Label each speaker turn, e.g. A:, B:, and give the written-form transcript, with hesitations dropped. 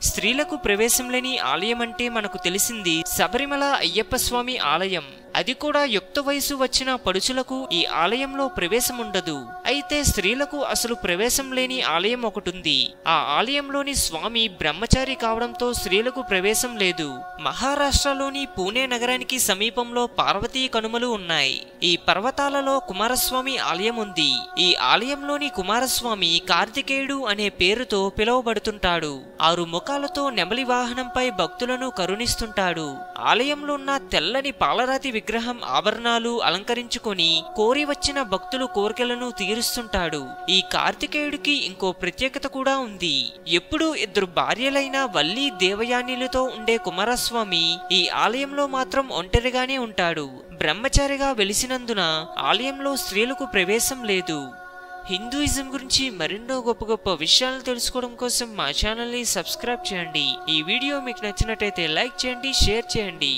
A: స్త్రీలకు ప్రవేశం లేని ఆలయం అంటే మనకు తెలిసింది శబరిమల అయ్యప్ప స్వామి ఆలయం. అది కూడా యుక్త వయసు వచ్చిన పడుచులకు ఈ ఆలయంలో ప్రవేశం ఉండదు. అయితే స్త్రీలకు అసలు ప్రవేశం లేని ఆలయం ఒకటుంది. ఆ ఆలయంలోని స్వామి బ్రహ్మచారి కావడంతో స్త్రీలకు ప్రవేశం లేదు. మహారాష్ట్రలోని పూణే నగరానికి సమీపంలో పార్వతీ కనుమలు ఉన్నాయి. ఈ పర్వతాలలో కుమారస్వామి ఆలయం ఉంది. ఈ ఆలయంలోని కుమారస్వామి కార్తికేయుడు అనే పేరుతో పిలువబడుతుంటాడు. 6 ముఖాలతో నెమలి వాహనంపై భక్తులను కరుణిస్తుంటాడు. ఆలయంలో ఉన్న తెల్లని పాలరాతి విగ్రహం ఆభరణాలు అలంకరించుకొని కోరి వచ్చిన భక్తులు కోరికలను తీరుస్తుంటాడు. ఈ కార్తికేయుడికి ఇంకో ప్రత్యేకత కూడా ఉంది. ఎప్పుడు 2 భార్యలైన వల్లి దేవయానిలతో ఉండే కుమారస్వామి ఈ ఆలయంలో మాత్రం ఒంటరిగానే ఉంటాడు. బ్రహ్మచారిగా వెలిసినందున ఆలయంలో స్త్రీలకు ప్రవేశం లేదు. హిందూయిజం గురించి మరెన్నో గొప్ప గొప్ప విషయాలను తెలుసుకోవడం కోసం మా ఛానల్ని సబ్స్క్రైబ్ చేయండి. ఈ వీడియో మీకు నచ్చినట్టయితే లైక్ చేయండి, షేర్ చేయండి.